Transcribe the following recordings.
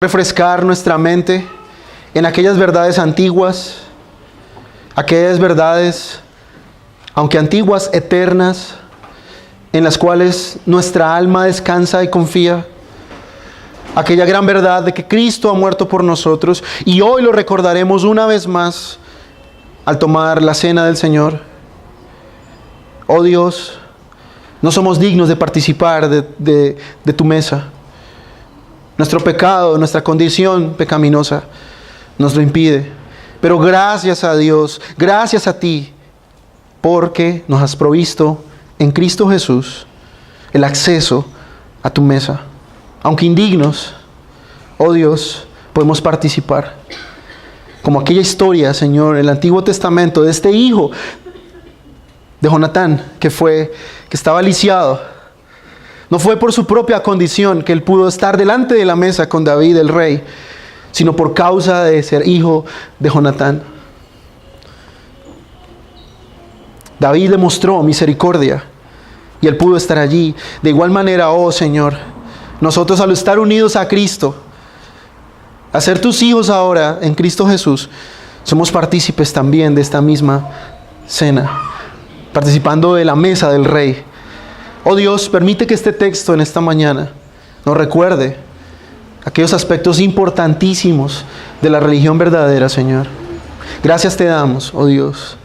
refrescar nuestra mente en aquellas verdades antiguas, aquellas verdades, aunque antiguas, eternas, en las cuales nuestra alma descansa y confía. Aquella gran verdad de que Cristo ha muerto por nosotros, y hoy lo recordaremos una vez más al tomar la cena del Señor. Oh Dios, no somos dignos de participar de tu mesa. Nuestro pecado, nuestra condición pecaminosa nos lo impide. Pero gracias a Dios, gracias a ti, porque nos has provisto en Cristo Jesús el acceso a tu mesa. Aunque indignos, oh Dios, podemos participar. Como aquella historia, Señor, en el Antiguo Testamento, de este hijo de Jonatán, que estaba lisiado. No fue por su propia condición que él pudo estar delante de la mesa con David, el rey, sino por causa de ser hijo de Jonatán. David demostró misericordia y él pudo estar allí. De igual manera, oh Señor, nosotros al estar unidos a Cristo, a ser tus hijos ahora en Cristo Jesús, somos partícipes también de esta misma cena, participando de la mesa del Rey. Oh Dios, permite que este texto en esta mañana nos recuerde aquellos aspectos importantísimos de la religión verdadera, Señor. Gracias te damos, oh Dios,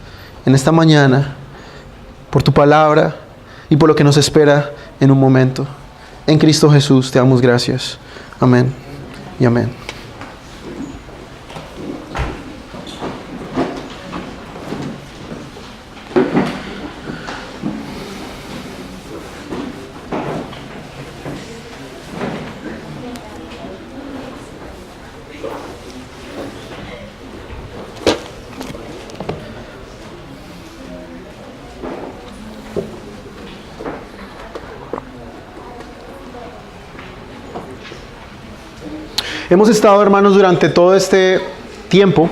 en esta mañana, por tu palabra y por lo que nos espera en un momento. En Cristo Jesús te damos gracias. Amén y amén. Hemos estado, hermanos, durante todo este tiempo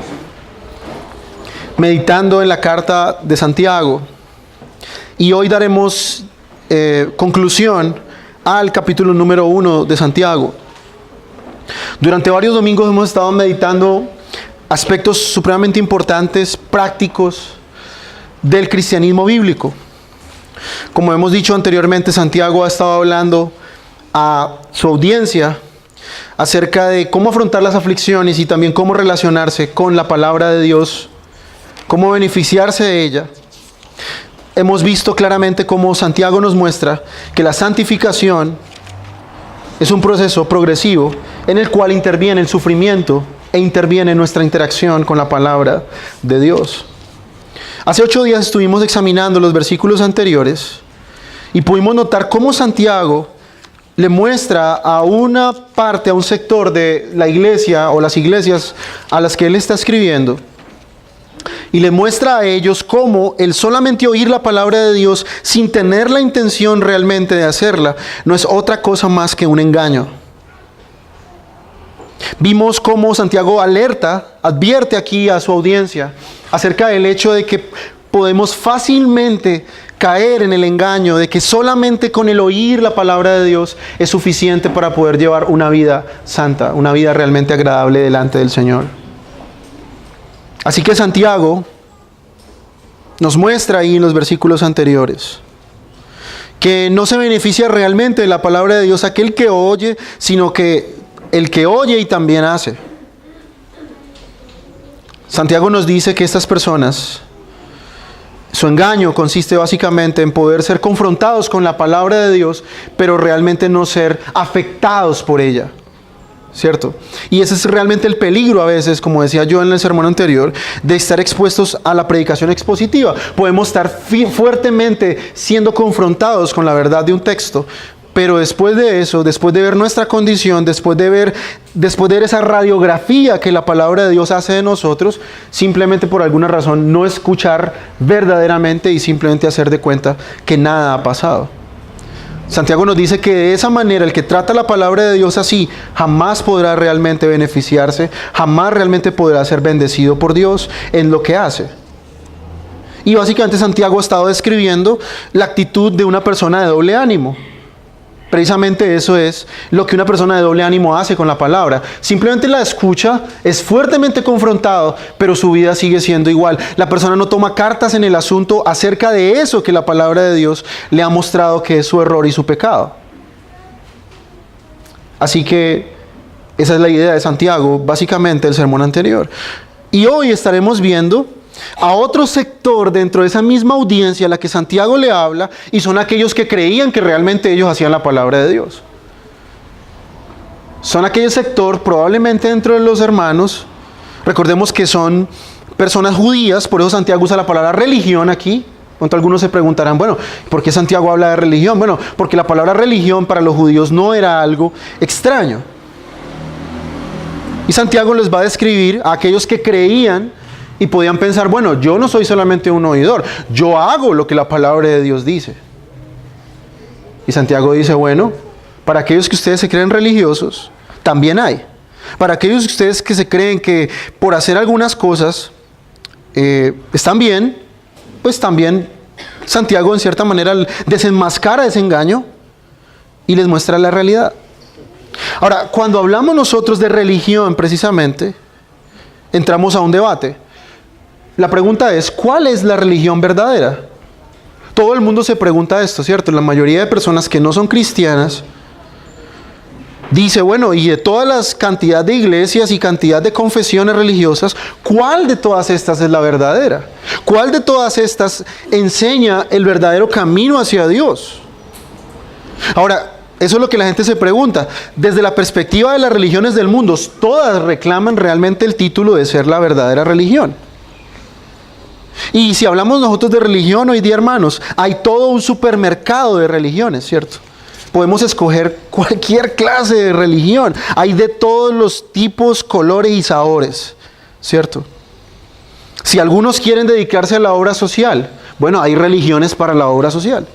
meditando en la carta de Santiago, y hoy daremos conclusión al capítulo número 1 de Santiago. Durante varios domingos hemos estado meditando aspectos supremamente importantes, prácticos del cristianismo bíblico. Como hemos dicho anteriormente, Santiago ha estado hablando a su audiencia acerca de cómo afrontar las aflicciones y también cómo relacionarse con la palabra de Dios, cómo beneficiarse de ella. Hemos visto claramente cómo Santiago nos muestra que la santificación es un proceso progresivo en el cual interviene el sufrimiento e interviene nuestra interacción con la palabra de Dios. Hace 8 días estuvimos examinando los versículos anteriores y pudimos notar cómo Santiago le muestra a una parte, a un sector de la iglesia o las iglesias a las que él está escribiendo, y le muestra a ellos cómo el solamente oír la palabra de Dios sin tener la intención realmente de hacerla no es otra cosa más que un engaño. Vimos cómo Santiago advierte aquí a su audiencia acerca del hecho de que podemos fácilmente caer en el engaño de que solamente con el oír la palabra de Dios es suficiente para poder llevar una vida santa, una vida realmente agradable delante del Señor. Así que Santiago nos muestra ahí en los versículos anteriores que no se beneficia realmente de la palabra de Dios aquel que oye, sino que el que oye y también hace. Santiago nos dice que estas personas, su engaño consiste básicamente en poder ser confrontados con la palabra de Dios, pero realmente no ser afectados por ella, ¿cierto? Y ese es realmente el peligro a veces, como decía yo en el sermón anterior, de estar expuestos a la predicación expositiva. Podemos estar fuertemente siendo confrontados con la verdad de un texto, pero después de eso, después de ver nuestra condición, después de ver esa radiografía que la palabra de Dios hace de nosotros, simplemente por alguna razón no escuchar verdaderamente y simplemente hacer de cuenta que nada ha pasado. Santiago nos dice que de esa manera el que trata la palabra de Dios así jamás podrá realmente beneficiarse, jamás realmente podrá ser bendecido por Dios en lo que hace. Y básicamente Santiago ha estado describiendo la actitud de una persona de doble ánimo. Precisamente eso es lo que una persona de doble ánimo hace con la palabra. Simplemente la escucha, es fuertemente confrontado, pero su vida sigue siendo igual. La persona no toma cartas en el asunto acerca de eso que la palabra de Dios le ha mostrado que es su error y su pecado. Así que esa es la idea de Santiago, básicamente el sermón anterior. Y hoy estaremos viendo a otro sector dentro de esa misma audiencia a la que Santiago le habla, y son aquellos que creían que realmente ellos hacían la palabra de Dios. Son aquel sector, probablemente dentro de los hermanos, recordemos que son personas judías, por eso Santiago usa la palabra religión aquí. Cuando algunos se preguntarán, bueno, ¿por qué Santiago habla de religión? Bueno, porque la palabra religión para los judíos no era algo extraño. Y Santiago les va a describir a aquellos que creían y podían pensar, bueno, yo no soy solamente un oidor, yo hago lo que la palabra de Dios dice. Y Santiago dice, bueno, para aquellos que ustedes se creen religiosos, también hay. Para aquellos de ustedes que se creen que por hacer algunas cosas están bien, pues también Santiago en cierta manera desenmascara ese engaño y les muestra la realidad. Ahora, cuando hablamos nosotros de religión precisamente, entramos a un debate. La pregunta es, ¿cuál es la religión verdadera? Todo el mundo se pregunta esto, ¿cierto? La mayoría de personas que no son cristianas dice, bueno, y de todas las cantidad de iglesias y cantidad de confesiones religiosas, ¿cuál de todas estas es la verdadera? ¿Cuál de todas estas enseña el verdadero camino hacia Dios? Ahora, eso es lo que la gente se pregunta. Desde la perspectiva de las religiones del mundo, todas reclaman realmente el título de ser la verdadera religión. Y si hablamos nosotros de religión hoy día, hermanos, hay todo un supermercado de religiones, ¿cierto? Podemos escoger cualquier clase de religión. Hay de todos los tipos, colores y sabores, ¿cierto? Si algunos quieren dedicarse a la obra social, bueno, hay religiones para la obra social.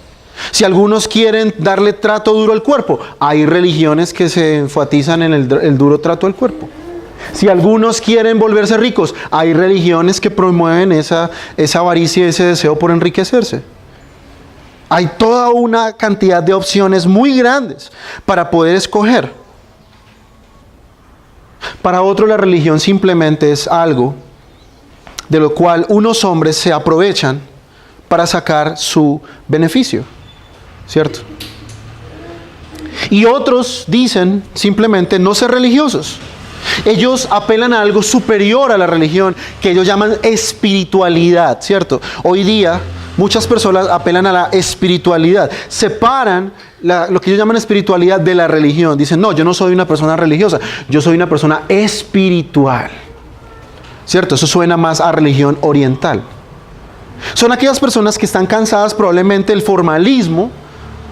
Si algunos quieren darle trato duro al cuerpo, hay religiones que se enfatizan en el duro trato al cuerpo. Si algunos quieren volverse ricos, hay religiones que promueven esa avaricia y ese deseo por enriquecerse. Hay toda una cantidad de opciones muy grandes para poder escoger. Para otros la religión simplemente es algo de lo cual unos hombres se aprovechan para sacar su beneficio, ¿cierto? Y otros dicen simplemente no ser religiosos. Ellos apelan a algo superior a la religión que ellos llaman espiritualidad, ¿cierto? Hoy día muchas personas apelan a la espiritualidad, separan lo que ellos llaman espiritualidad de la religión. Dicen, no, yo no soy una persona religiosa, yo soy una persona espiritual, ¿cierto? Eso suena más a religión oriental. Son aquellas personas que están cansadas probablemente del formalismo,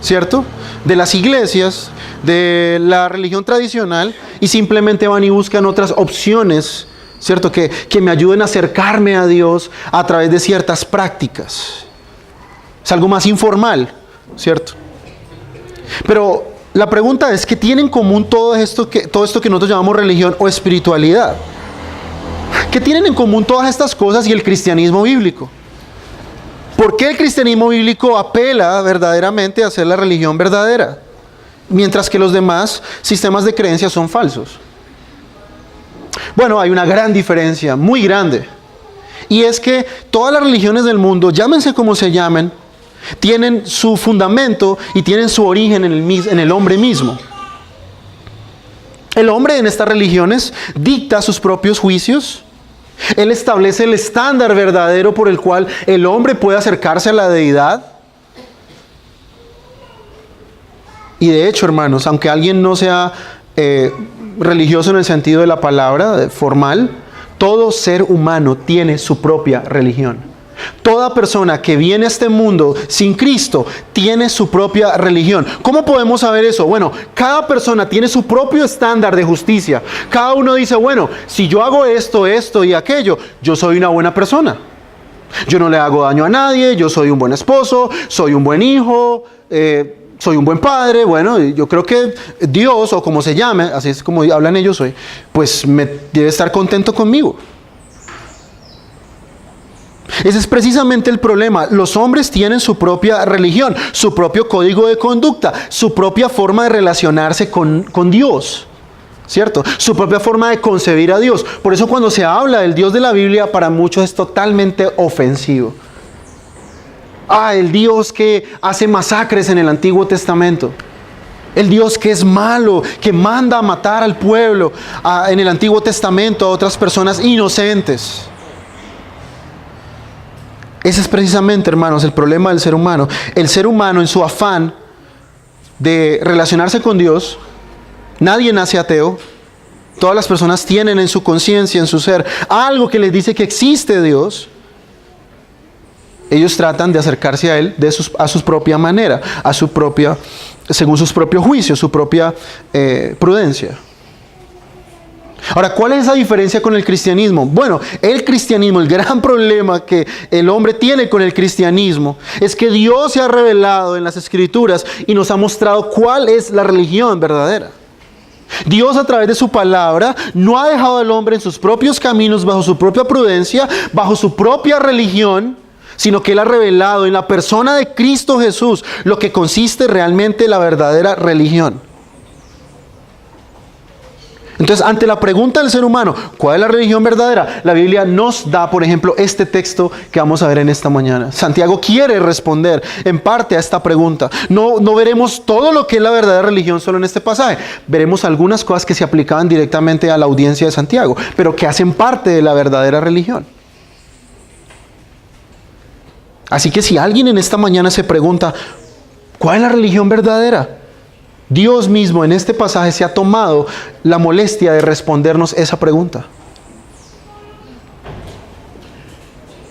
¿cierto? De las iglesias, de la religión tradicional, y simplemente van y buscan otras opciones, ¿cierto? Que me ayuden a acercarme a Dios a través de ciertas prácticas. Es algo más informal, ¿cierto? Pero la pregunta es, ¿qué tiene en común todo esto que nosotros llamamos religión o espiritualidad? ¿Qué tienen en común todas estas cosas y el cristianismo bíblico? ¿Por qué el cristianismo bíblico apela verdaderamente a ser la religión verdadera, mientras que los demás sistemas de creencias son falsos? Bueno, hay una gran diferencia, muy grande. Y es que todas las religiones del mundo, llámense como se llamen, tienen su fundamento y tienen su origen en el hombre mismo. El hombre en estas religiones dicta sus propios juicios. Él establece el estándar verdadero por el cual el hombre puede acercarse a la deidad. Y de hecho, hermanos, aunque alguien no sea religioso en el sentido de la palabra formal, todo ser humano tiene su propia religión. Toda persona que viene a este mundo sin Cristo tiene su propia religión. ¿Cómo podemos saber eso? Bueno, cada persona tiene su propio estándar de justicia. Cada uno dice, bueno, si yo hago esto, esto y aquello, yo soy una buena persona. Yo no le hago daño a nadie, yo soy un buen esposo, soy un buen hijo, soy un buen padre. Bueno, yo creo que Dios, o como se llame, así es como hablan ellos hoy, pues debe estar contento conmigo. Ese es precisamente el problema. Los hombres tienen su propia religión, su propio código de conducta, su propia forma de relacionarse con Dios, ¿cierto? Su propia forma de concebir a Dios. Por eso cuando se habla del Dios de la Biblia, para muchos es totalmente ofensivo. El Dios que hace masacres en el Antiguo Testamento. El Dios que es malo, que manda a matar al pueblo en el Antiguo Testamento a otras personas inocentes. Ese es precisamente, hermanos, el problema del ser humano. El ser humano, en su afán de relacionarse con Dios, nadie nace ateo. Todas las personas tienen en su conciencia, en su ser, algo que les dice que existe Dios. Ellos tratan de acercarse a Él a su propia manera, según sus propios juicios, su propia prudencia. Ahora, ¿cuál es esa diferencia con el cristianismo? Bueno, el cristianismo, el gran problema que el hombre tiene con el cristianismo es que Dios se ha revelado en las Escrituras y nos ha mostrado cuál es la religión verdadera. Dios, a través de su palabra, no ha dejado al hombre en sus propios caminos, bajo su propia prudencia, bajo su propia religión, sino que Él ha revelado en la persona de Cristo Jesús lo que consiste realmente la verdadera religión. Entonces, ante la pregunta del ser humano, ¿cuál es la religión verdadera? La Biblia nos da, por ejemplo, este texto que vamos a ver en esta mañana. Santiago quiere responder en parte a esta pregunta. No veremos todo lo que es la verdadera religión solo en este pasaje. Veremos algunas cosas que se aplicaban directamente a la audiencia de Santiago, pero que hacen parte de la verdadera religión. Así que si alguien en esta mañana se pregunta, ¿cuál es la religión verdadera? Dios mismo en este pasaje se ha tomado la molestia de respondernos esa pregunta.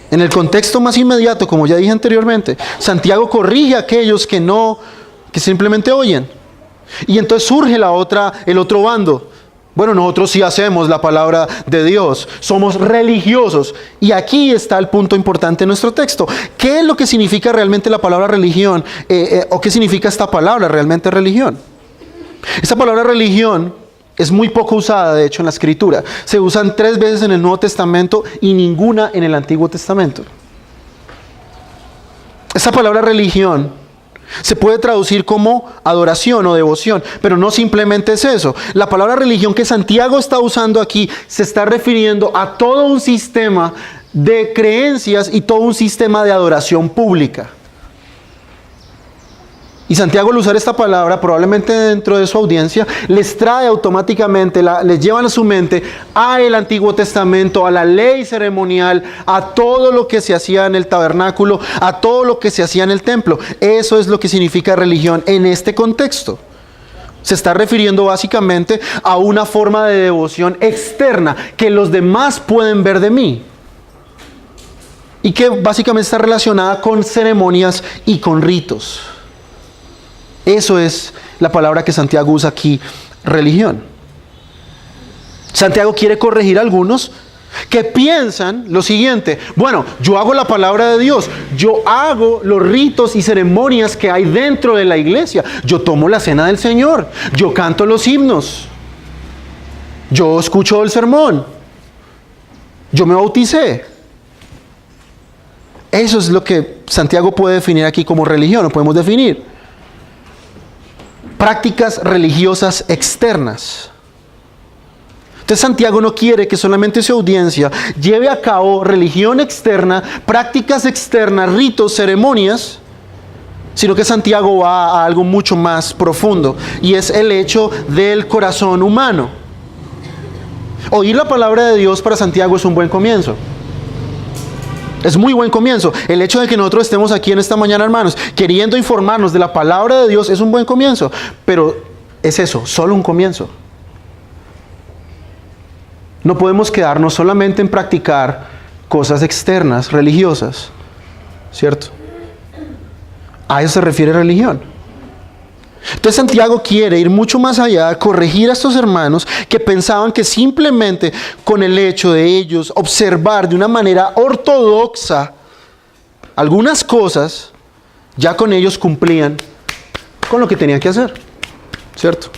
En el contexto más inmediato, como ya dije anteriormente, Santiago corrige a aquellos que simplemente oyen. Y entonces surge el otro bando. Bueno, nosotros sí hacemos la palabra de Dios, somos religiosos. Y aquí está el punto importante de nuestro texto. ¿Qué es lo que significa realmente la palabra religión? ¿O qué significa esta palabra realmente religión? Esta palabra religión es muy poco usada, de hecho, en la Escritura. Se usan 3 veces en el Nuevo Testamento y ninguna en el Antiguo Testamento. Esta palabra religión se puede traducir como adoración o devoción, pero no simplemente es eso. La palabra religión que Santiago está usando aquí se está refiriendo a todo un sistema de creencias y todo un sistema de adoración pública. Y Santiago, al usar esta palabra, probablemente dentro de su audiencia, les trae automáticamente, les llevan a su mente al Antiguo Testamento, a la ley ceremonial, a todo lo que se hacía en el tabernáculo, a todo lo que se hacía en el templo. Eso es lo que significa religión en este contexto. Se está refiriendo básicamente a una forma de devoción externa que los demás pueden ver de mí. Y que básicamente está relacionada con ceremonias y con ritos. Eso es la palabra que Santiago usa aquí, religión. Santiago quiere corregir a algunos que piensan lo siguiente: bueno, yo hago la palabra de Dios, yo hago los ritos y ceremonias que hay dentro de la iglesia, yo tomo la cena del Señor, yo canto los himnos, yo escucho el sermón, yo me bauticé. Eso es lo que Santiago puede definir aquí como religión, lo podemos definir. Prácticas religiosas externas. Entonces Santiago no quiere que solamente su audiencia lleve a cabo religión externa, prácticas externas, ritos, ceremonias, sino que Santiago va a algo mucho más profundo, y es el hecho del corazón humano. Oír la palabra de Dios para Santiago es un buen comienzo. Es muy buen comienzo. El hecho de que nosotros estemos aquí en esta mañana, hermanos, queriendo informarnos de la palabra de Dios es un buen comienzo. Pero es eso, solo un comienzo. No podemos quedarnos solamente en practicar cosas externas, religiosas, ¿cierto? A eso se refiere religión. Entonces Santiago quiere ir mucho más allá, corregir a estos hermanos que pensaban que simplemente con el hecho de ellos observar de una manera ortodoxa algunas cosas, ya con ellos cumplían con lo que tenían que hacer, ¿cierto?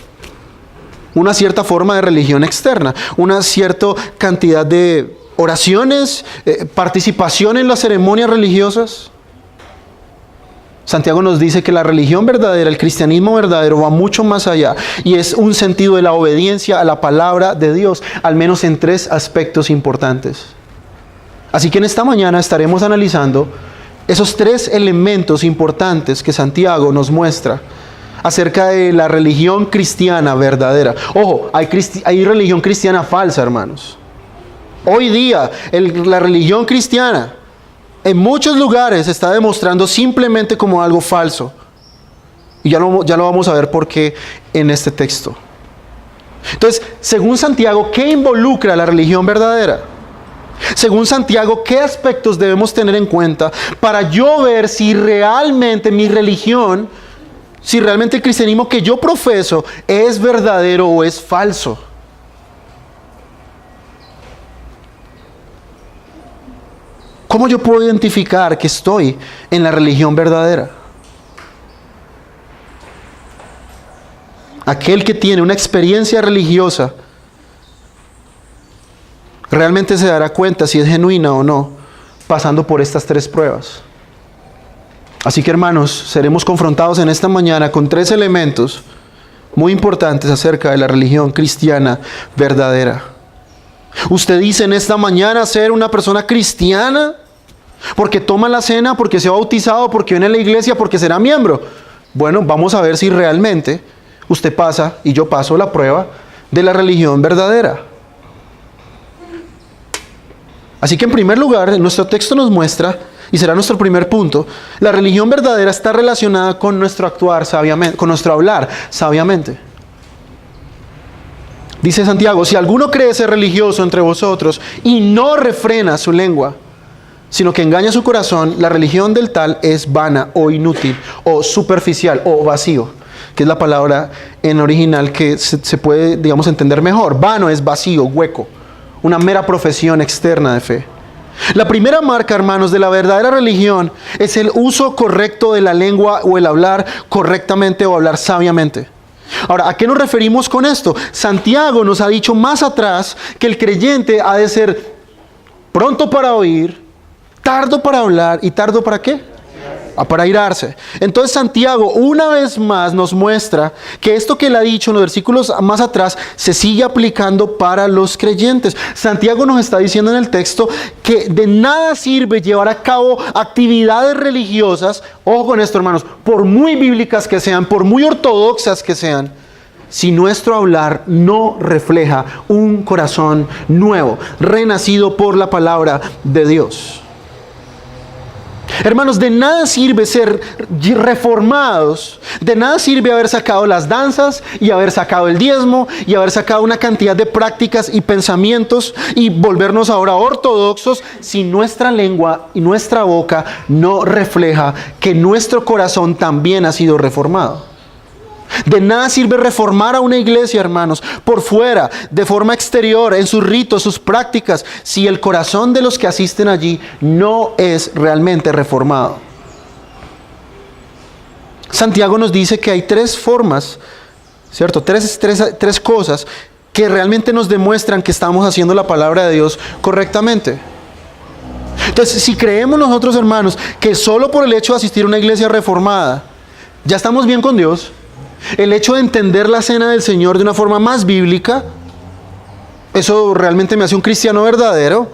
Una cierta forma de religión externa, una cierta cantidad de oraciones, participación en las ceremonias religiosas. Santiago nos dice que la religión verdadera, el cristianismo verdadero, va mucho más allá y es un sentido de la obediencia a la palabra de Dios, al menos en 3 aspectos importantes. Así que en esta mañana estaremos analizando esos 3 elementos importantes que Santiago nos muestra acerca de la religión cristiana verdadera. Ojo, hay religión cristiana falsa, hermanos. Hoy día, la religión cristiana en muchos lugares se está demostrando simplemente como algo falso. Y ya lo vamos a ver por qué en este texto. Entonces, según Santiago, ¿qué involucra la religión verdadera? Según Santiago, ¿qué aspectos debemos tener en cuenta para yo ver si realmente mi religión, si realmente el cristianismo que yo profeso es verdadero o es falso? ¿Cómo yo puedo identificar que estoy en la religión verdadera? Aquel que tiene una experiencia religiosa realmente se dará cuenta si es genuina o no, pasando por estas 3 pruebas. Así que, hermanos, seremos confrontados en esta mañana con 3 elementos muy importantes acerca de la religión cristiana verdadera. Usted dice en esta mañana ser una persona cristiana porque toma la cena, porque se ha bautizado, porque viene a la iglesia, porque será miembro. Bueno, vamos a ver si realmente usted pasa y yo paso la prueba de la religión verdadera. Así que en primer lugar, nuestro texto nos muestra, y será nuestro primer punto, la religión verdadera está relacionada con nuestro actuar sabiamente, con nuestro hablar sabiamente. Dice Santiago, si alguno cree ser religioso entre vosotros y no refrena su lengua, sino que engaña su corazón, la religión del tal es vana o inútil o superficial o vacío, que es la palabra en original que se puede, digamos, entender mejor. Vano es vacío, hueco, una mera profesión externa de fe. La primera marca, hermanos, de la verdadera religión es el uso correcto de la lengua o el hablar correctamente o hablar sabiamente. Ahora, ¿a qué nos referimos con esto? Santiago nos ha dicho más atrás que el creyente ha de ser pronto para oír, tardo para hablar y tardo para ¿qué? Para airarse. Entonces Santiago una vez más nos muestra que esto que él ha dicho en los versículos más atrás se sigue aplicando para los creyentes. Santiago nos está diciendo en el texto que de nada sirve llevar a cabo actividades religiosas, ojo con esto, hermanos, por muy bíblicas que sean, por muy ortodoxas que sean, si nuestro hablar no refleja un corazón nuevo, renacido por la palabra de Dios. Hermanos, de nada sirve ser reformados, de nada sirve haber sacado las danzas y haber sacado el diezmo y haber sacado una cantidad de prácticas y pensamientos y volvernos ahora ortodoxos si nuestra lengua y nuestra boca no refleja que nuestro corazón también ha sido reformado. De nada sirve reformar a una iglesia, hermanos, por fuera, de forma exterior, en sus ritos, sus prácticas, si el corazón de los que asisten allí no es realmente reformado. Santiago nos dice que hay 3 formas, ¿cierto? Tres cosas que realmente nos demuestran que estamos haciendo la palabra de Dios correctamente. Entonces, si creemos nosotros, hermanos, que solo por el hecho de asistir a una iglesia reformada, ya estamos bien con Dios, el hecho de entender la cena del Señor de una forma más bíblica, eso realmente me hace un cristiano verdadero.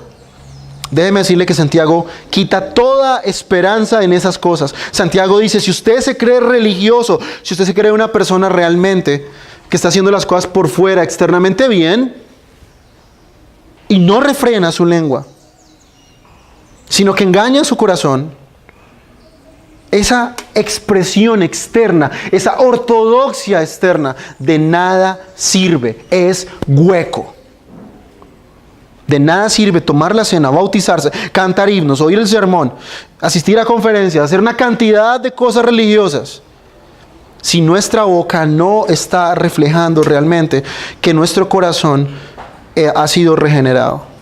Déjeme decirle que Santiago quita toda esperanza en esas cosas. Santiago dice, si usted se cree religioso, si usted se cree una persona realmente que está haciendo las cosas por fuera, externamente bien, y no refrena su lengua, sino que engaña su corazón, esa expresión externa, esa ortodoxia externa, de nada sirve, es hueco. De nada sirve tomar la cena, bautizarse, cantar himnos, oír el sermón, asistir a conferencias, hacer una cantidad de cosas religiosas, si nuestra boca no está reflejando realmente que nuestro corazón ha sido regenerado.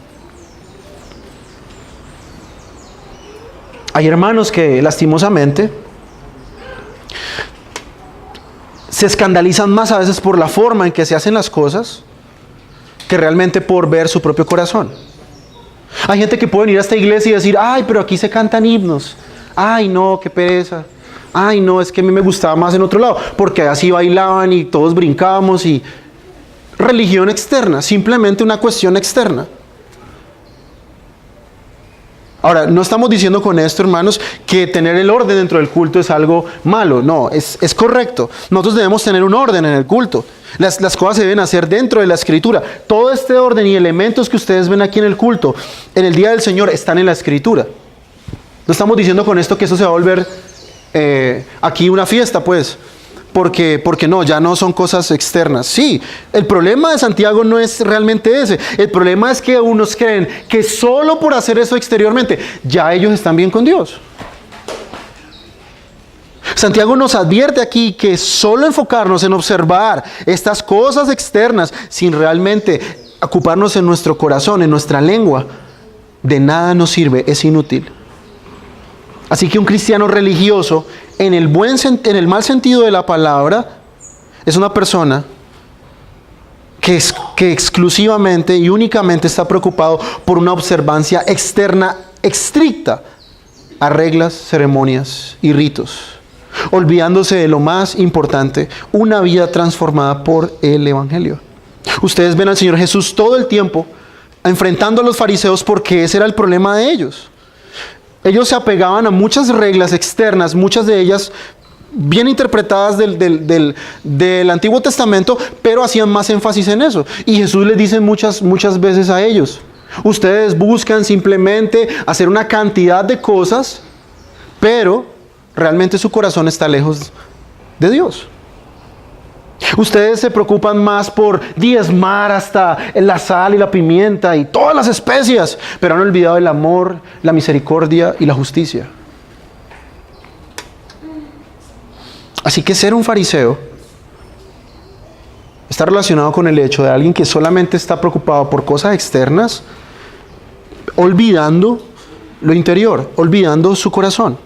Hay hermanos que lastimosamente se escandalizan más a veces por la forma en que se hacen las cosas que realmente por ver su propio corazón. Hay gente que puede venir a esta iglesia y decir, ay, pero aquí se cantan himnos. Ay, no, qué pereza. Ay, no, es que a mí me gustaba más en otro lado, porque así bailaban y todos brincábamos y... Religión externa, simplemente una cuestión externa. Ahora, no estamos diciendo con esto, hermanos, que tener el orden dentro del culto es algo malo. No, es correcto. Nosotros debemos tener un orden en el culto. Las cosas se deben hacer dentro de la Escritura. Todo este orden y elementos que ustedes ven aquí en el culto, en el día del Señor, están en la Escritura. No estamos diciendo con esto que eso se va a volver aquí una fiesta, pues. Porque no, ya no son cosas externas. Sí, el problema de Santiago no es realmente ese. El problema es que unos creen que solo por hacer eso exteriormente, ya ellos están bien con Dios. Santiago nos advierte aquí que solo enfocarnos en observar estas cosas externas sin realmente ocuparnos en nuestro corazón, en nuestra lengua, de nada nos sirve, es inútil. Así que un cristiano religioso, en el mal sentido de la palabra, es una persona que exclusivamente y únicamente está preocupado por una observancia externa estricta a reglas, ceremonias y ritos, olvidándose de lo más importante, una vida transformada por el Evangelio. Ustedes ven al Señor Jesús todo el tiempo enfrentando a los fariseos porque ese era el problema de ellos. Ellos se apegaban a muchas reglas externas, muchas de ellas bien interpretadas del Antiguo Testamento, pero hacían más énfasis en eso. Y Jesús les dice muchas veces a ellos, ustedes buscan simplemente hacer una cantidad de cosas, pero realmente su corazón está lejos de Dios. Ustedes se preocupan más por diezmar hasta la sal y la pimienta y todas las especias, pero han olvidado el amor, la misericordia y la justicia. Así que ser un fariseo está relacionado con el hecho de alguien que solamente está preocupado por cosas externas, olvidando lo interior, olvidando su corazón.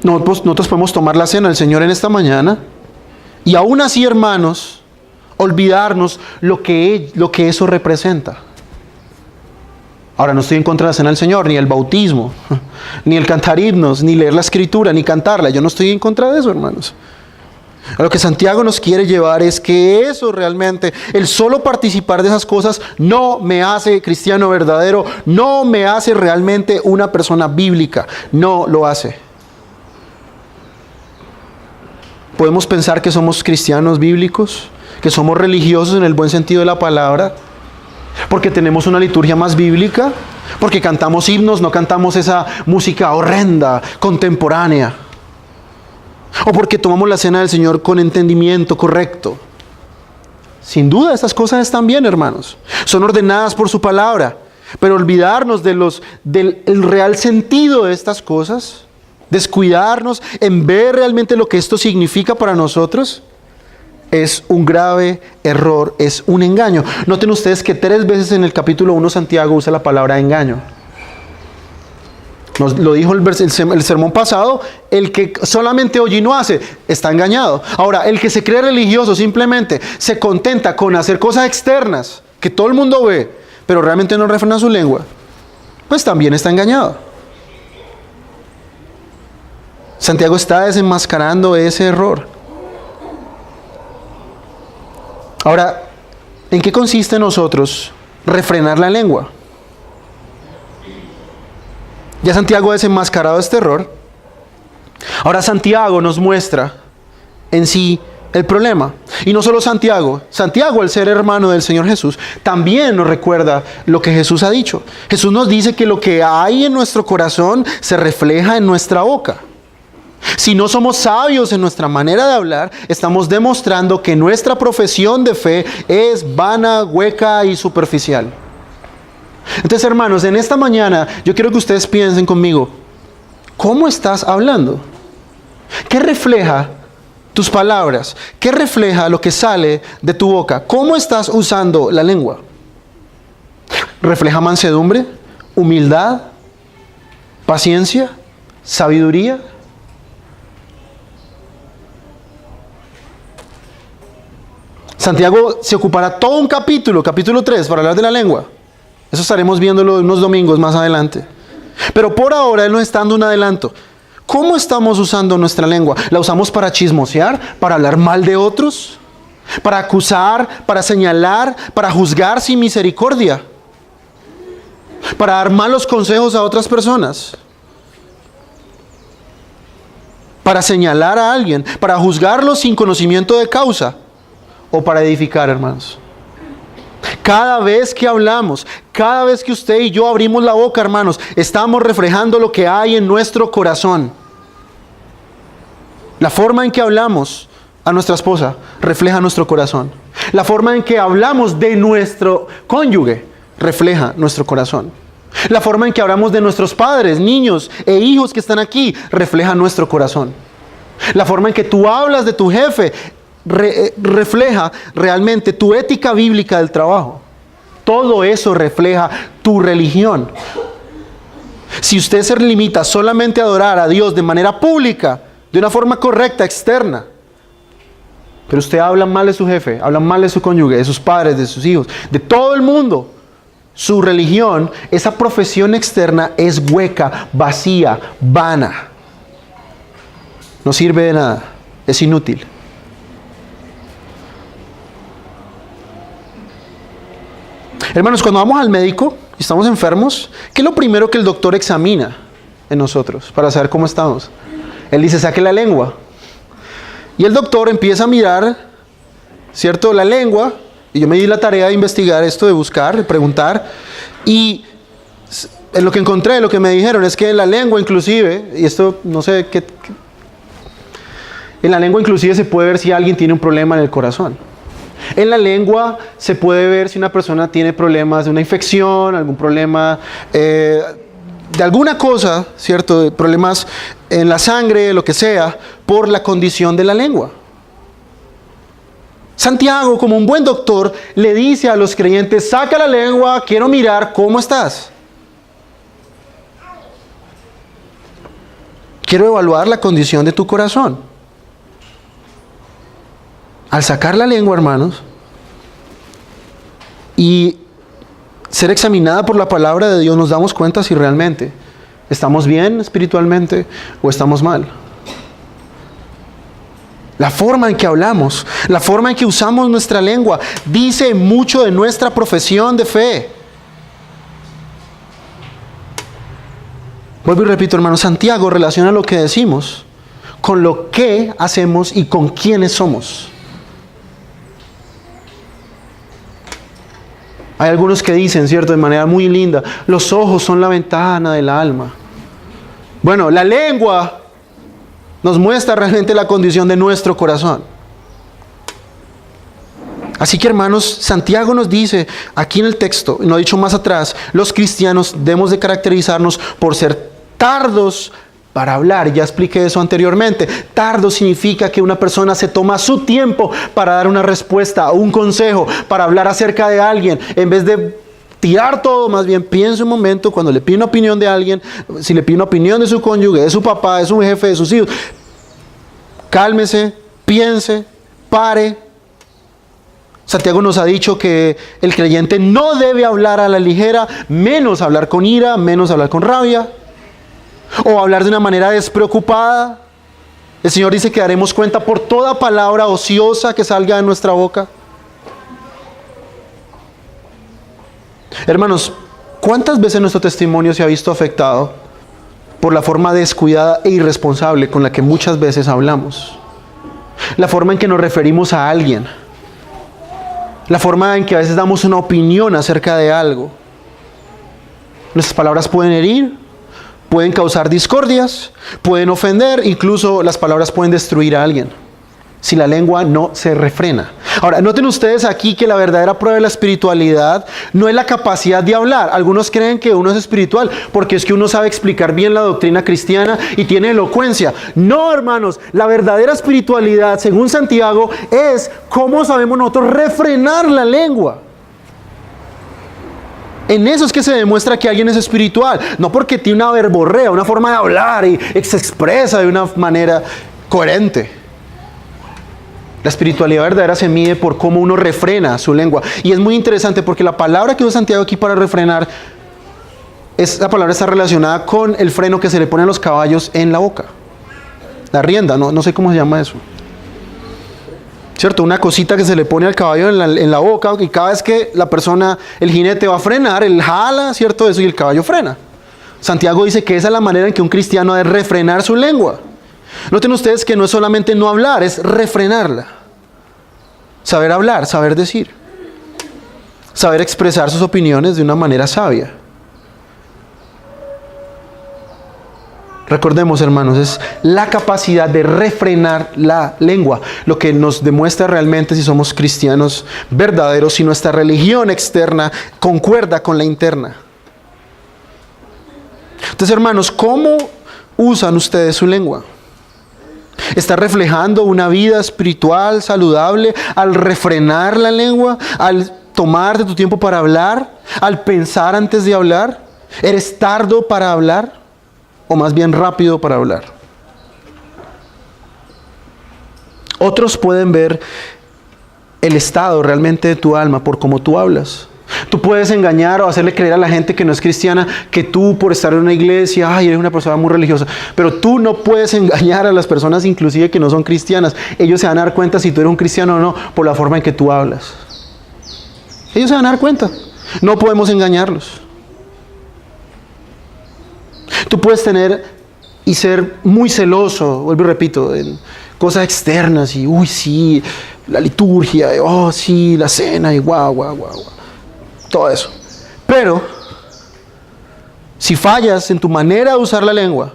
Nosotros podemos tomar la cena del Señor en esta mañana y aún así, hermanos, olvidarnos lo que eso representa. Ahora, no estoy en contra de la cena del Señor, ni el bautismo, ni el cantar himnos, ni leer la Escritura, ni cantarla. Yo no estoy en contra de eso, hermanos. A lo que Santiago nos quiere llevar es que eso realmente, el solo participar de esas cosas, no me hace cristiano verdadero, no me hace realmente una persona bíblica, no lo hace. Podemos pensar que somos cristianos bíblicos, que somos religiosos en el buen sentido de la palabra, porque tenemos una liturgia más bíblica, porque cantamos himnos, no cantamos esa música horrenda, contemporánea, o porque tomamos la cena del Señor con entendimiento correcto. Sin duda, estas cosas están bien, hermanos. Son ordenadas por su palabra, pero olvidarnos del real sentido de estas cosas, descuidarnos en ver realmente lo que esto significa para nosotros, es un grave error, es un engaño. Noten ustedes que 3 veces en el capítulo 1 Santiago usa la palabra engaño. Nos lo dijo el sermón pasado, el que solamente oye y no hace, está engañado. Ahora, el que se cree religioso simplemente se contenta con hacer cosas externas, que todo el mundo ve, pero realmente no refrena su lengua, pues también está engañado. Santiago está desenmascarando ese error. Ahora, ¿en qué consiste en nosotros refrenar la lengua? Ya Santiago ha desenmascarado este error. Ahora Santiago nos muestra en sí el problema. Y no solo Santiago, al ser hermano del Señor Jesús, también nos recuerda lo que Jesús ha dicho. Jesús nos dice que lo que hay en nuestro corazón se refleja en nuestra boca. Si no somos sabios en nuestra manera de hablar, estamos demostrando que nuestra profesión de fe es vana, hueca y superficial. Entonces, hermanos, en esta mañana yo quiero que ustedes piensen conmigo, ¿cómo estás hablando? ¿Qué refleja tus palabras? ¿Qué refleja lo que sale de tu boca? ¿Cómo estás usando la lengua? ¿Refleja mansedumbre, humildad, paciencia, sabiduría? Santiago se ocupará todo un capítulo 3, para hablar de la lengua. Eso estaremos viéndolo unos domingos más adelante. Pero por ahora Él nos está dando un adelanto. ¿Cómo estamos usando nuestra lengua? ¿La usamos para chismosear? ¿Para hablar mal de otros? ¿Para acusar? ¿Para señalar? ¿Para juzgar sin misericordia? ¿Para dar malos consejos a otras personas? ¿Para señalar a alguien? ¿Para juzgarlo sin conocimiento de causa? ¿O para edificar, hermanos? Cada vez que hablamos, cada vez que usted y yo abrimos la boca, hermanos, estamos reflejando lo que hay en nuestro corazón. La forma en que hablamos a nuestra esposa refleja nuestro corazón. La forma en que hablamos de nuestro cónyuge refleja nuestro corazón. La forma en que hablamos de nuestros padres, niños e hijos que están aquí refleja nuestro corazón. La forma en que tú hablas de tu jefe refleja realmente tu ética bíblica del trabajo. Todo eso refleja tu religión. Si usted se limita solamente a adorar a Dios de manera pública, de una forma correcta, externa, pero usted habla mal de su jefe, habla mal de su cónyuge, de sus padres, de sus hijos, de todo el mundo, su religión, esa profesión externa es hueca, vacía, vana. No sirve de nada, es inútil. Hermanos, cuando vamos al médico y estamos enfermos, ¿qué es lo primero que el doctor examina en nosotros para saber cómo estamos? Él dice, saque la lengua. Y el doctor empieza a mirar, ¿cierto?, la lengua. Y yo me di la tarea de investigar esto, de buscar, de preguntar. Y en lo que encontré, lo que me dijeron es que en la lengua inclusive, y esto no sé qué, en la lengua inclusive se puede ver si alguien tiene un problema en el corazón. En la lengua se puede ver si una persona tiene problemas de una infección, algún problema de alguna cosa, ¿cierto? De problemas en la sangre, lo que sea, por la condición de la lengua. Santiago, como un buen doctor, le dice a los creyentes, saca la lengua, quiero mirar cómo estás. Quiero evaluar la condición de tu corazón. Al sacar la lengua, hermanos, y ser examinada por la palabra de Dios, nos damos cuenta si realmente estamos bien espiritualmente o estamos mal. La forma en que hablamos, la forma en que usamos nuestra lengua, dice mucho de nuestra profesión de fe. Vuelvo y repito, hermano, Santiago relaciona lo que decimos con lo que hacemos y con quiénes somos. Hay algunos que dicen, ¿cierto?, de manera muy linda, los ojos son la ventana del alma. Bueno, la lengua nos muestra realmente la condición de nuestro corazón. Así que, hermanos, Santiago nos dice aquí en el texto, y lo ha dicho más atrás, los cristianos debemos de caracterizarnos por ser tardos para hablar. Ya expliqué eso anteriormente. Tardo significa que una persona se toma su tiempo para dar una respuesta o un consejo, para hablar acerca de alguien, en vez de tirar todo. Más bien piense un momento cuando le pide una opinión de alguien, si le pide una opinión de su cónyuge, de su papá, de su jefe, de sus hijos. Cálmese, piense, pare. Santiago nos ha dicho que el creyente no debe hablar a la ligera, menos hablar con ira, menos hablar con rabia, o hablar de una manera despreocupada. El Señor dice que daremos cuenta por toda palabra ociosa que salga de nuestra boca. Hermanos, ¿cuántas veces nuestro testimonio se ha visto afectado por la forma descuidada e irresponsable con la que muchas veces hablamos? La forma en que nos referimos a alguien. La forma en que a veces damos una opinión acerca de algo. Nuestras palabras pueden herir, pueden causar discordias, pueden ofender, incluso las palabras pueden destruir a alguien, si la lengua no se refrena. Ahora, noten ustedes aquí que la verdadera prueba de la espiritualidad no es la capacidad de hablar. Algunos creen que uno es espiritual porque es que uno sabe explicar bien la doctrina cristiana y tiene elocuencia. No, hermanos, la verdadera espiritualidad, según Santiago, es cómo sabemos nosotros refrenar la lengua. En eso es que se demuestra que alguien es espiritual, no porque tiene una verborrea, una forma de hablar y se expresa de una manera coherente. La espiritualidad verdadera se mide por cómo uno refrena su lengua. Y es muy interesante porque la palabra que usa Santiago aquí para refrenar, la palabra está relacionada con el freno que se le pone a los caballos en la boca. La rienda, no sé cómo se llama eso. ¿Cierto? Una cosita que se le pone al caballo en la boca, y cada vez que el jinete va a frenar, él jala, ¿cierto? Eso, y el caballo frena. Santiago dice que esa es la manera en que un cristiano ha de refrenar su lengua. Noten ustedes que no es solamente no hablar, es refrenarla. Saber hablar, saber decir. Saber expresar sus opiniones de una manera sabia. Recordemos, hermanos, es la capacidad de refrenar la lengua lo que nos demuestra realmente si somos cristianos verdaderos, si nuestra religión externa concuerda con la interna. Entonces, hermanos, ¿cómo usan ustedes su lengua? ¿Está reflejando una vida espiritual saludable al refrenar la lengua? ¿Al tomar de tu tiempo para hablar? ¿Al pensar antes de hablar? ¿Eres tardo para hablar? ¿O más bien rápido para hablar? Otros pueden ver el estado realmente de tu alma por cómo tú hablas. Tú puedes engañar o hacerle creer a la gente que no es cristiana que tú, por estar en una iglesia, eres una persona muy religiosa. Pero tú no puedes engañar a las personas inclusive que no son cristianas. Ellos se van a dar cuenta si tú eres un cristiano o no por la forma en que tú hablas. Ellos se van a dar cuenta. No podemos engañarlos. Tú puedes tener y ser muy celoso, vuelvo y repito, en cosas externas y, sí, la liturgia, sí, la cena y guau. Todo eso. Pero, si fallas en tu manera de usar la lengua,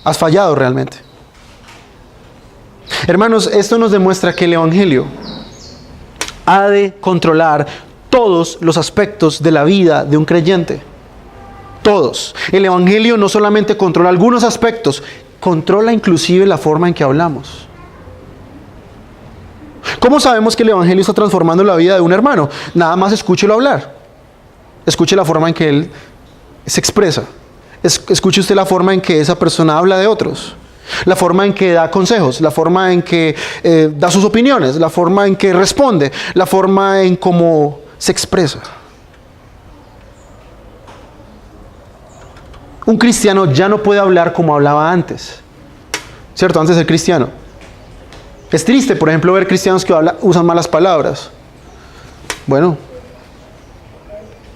has fallado realmente. Hermanos, esto nos demuestra que el Evangelio ha de controlar todos los aspectos de la vida de un creyente. Todos. El Evangelio no solamente controla algunos aspectos, controla inclusive la forma en que hablamos. ¿Cómo sabemos que el Evangelio está transformando la vida de un hermano? Nada más escúchelo hablar. Escuche la forma en que él se expresa. Escuche usted la forma en que esa persona habla de otros. La forma en que da consejos, la forma en que da sus opiniones, la forma en que responde, la forma en cómo se expresa. Un cristiano ya no puede hablar como hablaba antes, ¿cierto? Antes de ser cristiano. Es triste, por ejemplo, ver cristianos que usan malas palabras. Bueno,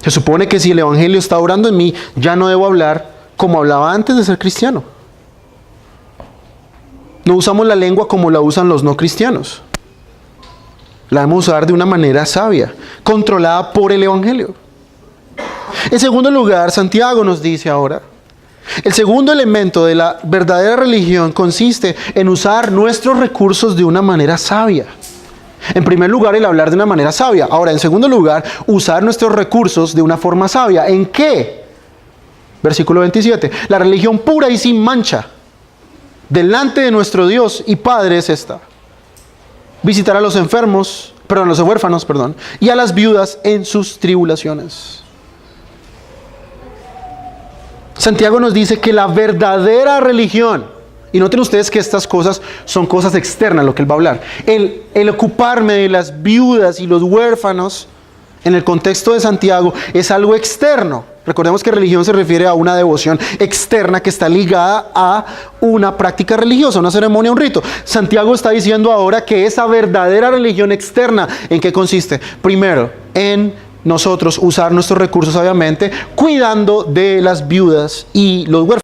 se supone que si el Evangelio está obrando en mí, ya no debo hablar como hablaba antes de ser cristiano. No usamos la lengua como la usan los no cristianos. La debemos usar de una manera sabia, controlada por el Evangelio. En segundo lugar, Santiago nos dice ahora, el segundo elemento de la verdadera religión consiste en usar nuestros recursos de una manera sabia. En primer lugar, el hablar de una manera sabia. Ahora, en segundo lugar, usar nuestros recursos de una forma sabia. ¿En qué? Versículo 27. La religión pura y sin mancha delante de nuestro Dios y Padre es esta: visitar a los huérfanos, y a las viudas en sus tribulaciones. Santiago nos dice que la verdadera religión, y noten ustedes que estas cosas son cosas externas, lo que él va a hablar. El ocuparme de las viudas y los huérfanos, en el contexto de Santiago, es algo externo. Recordemos que religión se refiere a una devoción externa que está ligada a una práctica religiosa, una ceremonia, un rito. Santiago está diciendo ahora que esa verdadera religión externa, ¿en qué consiste? Primero, en nosotros usar nuestros recursos sabiamente, cuidando de las viudas y los huérfanos.